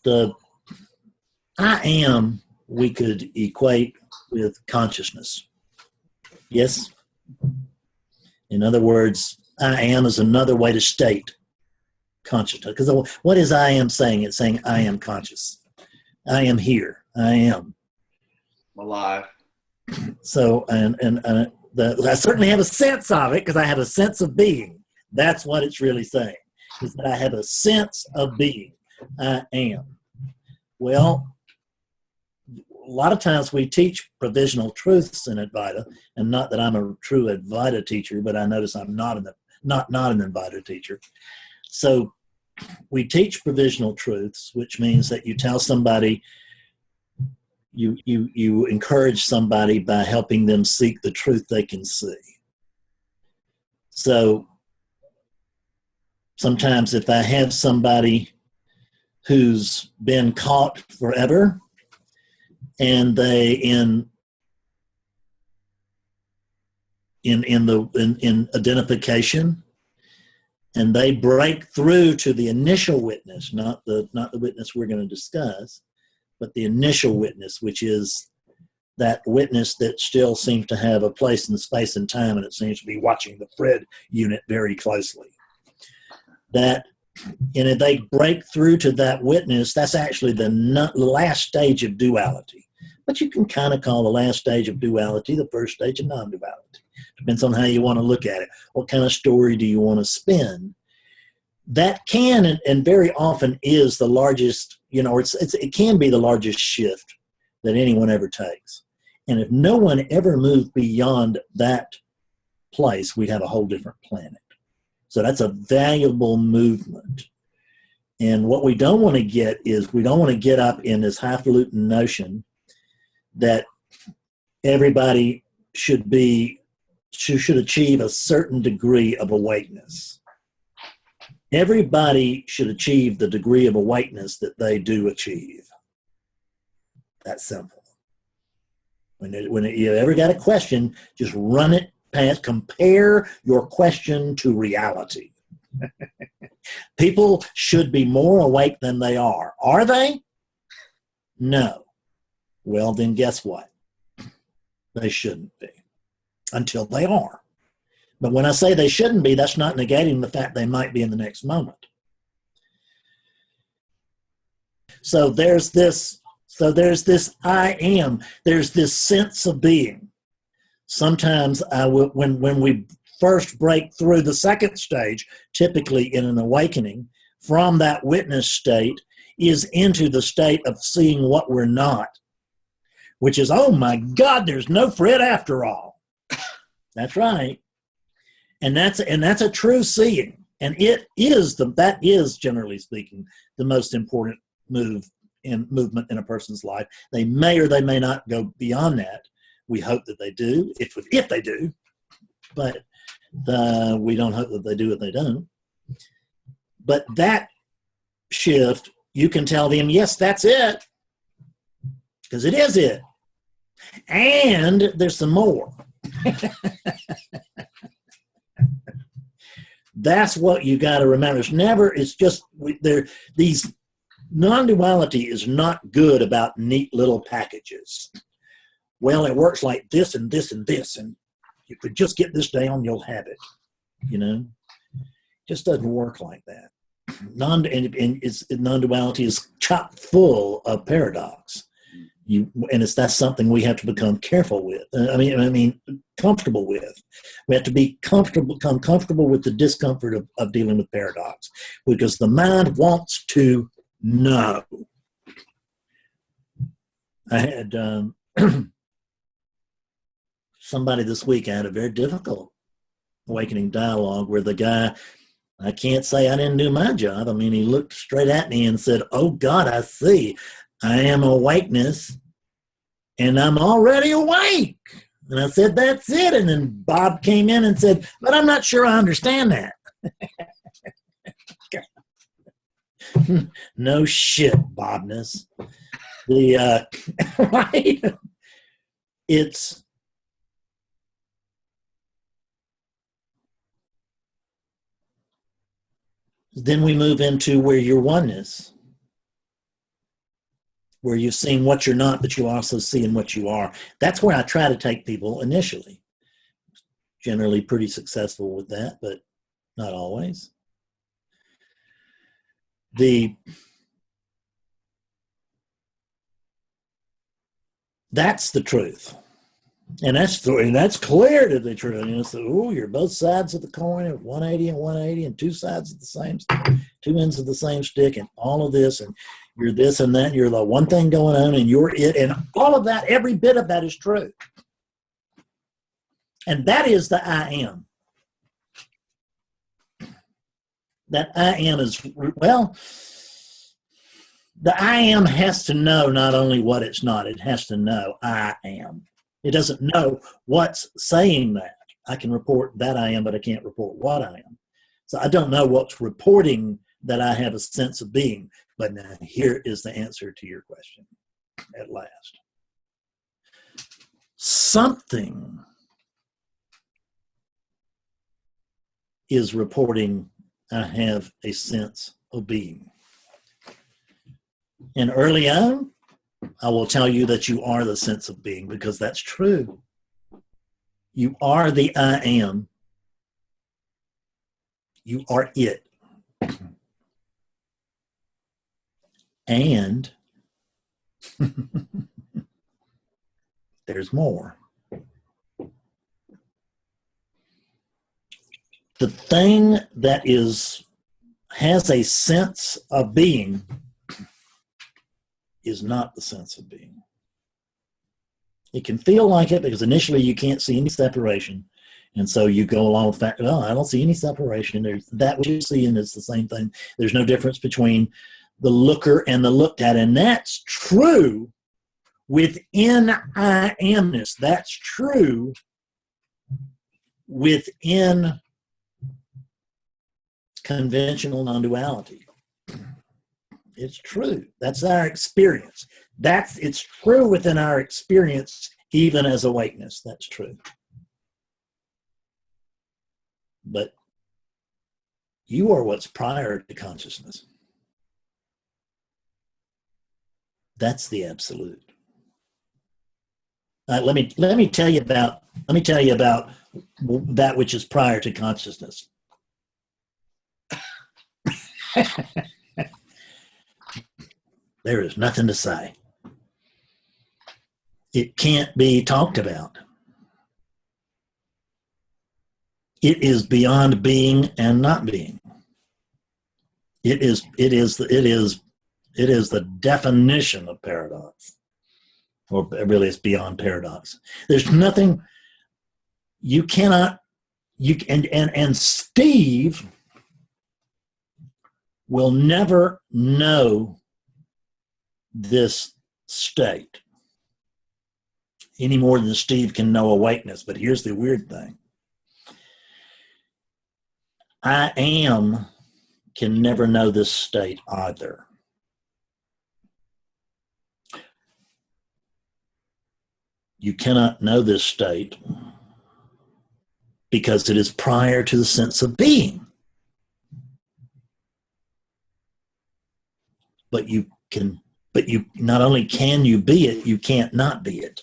The I am we could equate with consciousness. Yes? In other words, I am is another way to state consciousness. Because what is I am saying? It's saying I am conscious. I am here. I am alive. So, I certainly have a sense of it because I have a sense of being. That's what it's really saying, is that I have a sense of being. I am. Well, a lot of times we teach provisional truths in Advaita, and not that I'm a true Advaita teacher, but I notice I'm not an Advaita teacher. So we teach provisional truths, which means that you tell somebody, you encourage somebody by helping them seek the truth they can see. So sometimes if I have somebody who's been caught forever and they in identification, and they break through to the initial witness, not the witness we're going to discuss, but the initial witness, which is that witness that still seems to have a place in space and time, and it seems to be watching the Fred unit very closely. And if they break through to that witness, that's actually the last stage of duality. But you can kind of call the last stage of duality the first stage of non-duality. Depends on how you want to look at it. What kind of story do you want to spin? That can and very often is the largest, it can be the largest shift that anyone ever takes. And if no one ever moved beyond that place, we'd have a whole different planet. So that's a valuable movement. And what we don't want to get is, we don't want to get up in this highfalutin notion that everybody should achieve a certain degree of awakeness. Everybody should achieve the degree of awakeness that they do achieve. That's simple. When you ever got a question, just run it past, compare your question to reality. People should be more awake than they are. Are they? No. Well, then guess what? They shouldn't be until they are. But when I say they shouldn't be, that's not negating the fact they might be in the next moment. So there's this I am. There's this sense of being. Sometimes when we first break through the second stage, typically in an awakening, from that witness state is into the state of seeing what we're not, which is, oh my God, there's no Fred after all. That's right. And that's a true seeing. And that is, generally speaking, the most important movement in a person's life. They may or they may not go beyond that. We hope that they do, if they do, but we don't hope that they do if they don't. But that shift, you can tell them, yes, that's it, because it is it. And there's some more. That's what you got to remember. These non-duality is not good about neat little packages. Well, it works like this and this and this, and you could just get this down, you'll have it. It just doesn't work like that. Non-duality is chock full of paradox. That's something we have to become careful with. Comfortable with. We have to become comfortable with the discomfort of dealing with paradox, because the mind wants to know. I had somebody this week. I had a very difficult awakening dialogue where the guy, I can't say I didn't do my job. He looked straight at me and said, "Oh God, I see. I am awakeness, and I'm already awake." And I said, "That's it." And then Bob came in and said, "But I'm not sure I understand that." No shit, Bobness. Right? Then we move into where your oneness. where you've seen what you're not, but you also see in what you are. That's where I try to take people initially. Generally pretty successful with that, but not always. That's the truth. And that's clear to be true. And it's you're both sides of the coin of 180 and 180 and two sides of the same, two ends of the same stick and all of this, and you're this and that, and you're the one thing going on and you're it, and all of that, every bit of that is true. And that is the I am. That I am is, well, the I am has to know not only what it's not, it has to know I am. It doesn't know what's saying that. I can report that I am, but I can't report what I am. So I don't know what's reporting that I have a sense of being. But now here is the answer to your question at last. Something is reporting I have a sense of being. And early on, I will tell you that you are the sense of being, because that's true. You are the I am. You are it. And there's more. The thing that has a sense of being is not the sense of being. It can feel like it because initially you can't see any separation. And so you go along with that, I don't see any separation. There's that which you see, and it's the same thing. There's no difference between the looker and the looked at. And that's true within I amness. That's true within conventional non-duality. It's true. That's our experience. It's true within our experience, even as awakeness. That's true. But you are what's prior to consciousness. That's the absolute. Let me tell you about that which is prior to consciousness. There is nothing to say. It can't be talked about. It is beyond being and not being. It is the definition of paradox. Or really it's beyond paradox. There's nothing you cannot and Steve will never know this state any more than Steve can know awakeness. But here's the weird thing. I am can never know this state either. You cannot know this state because it is prior to the sense of being. But you not only can you be it, you can't not be it.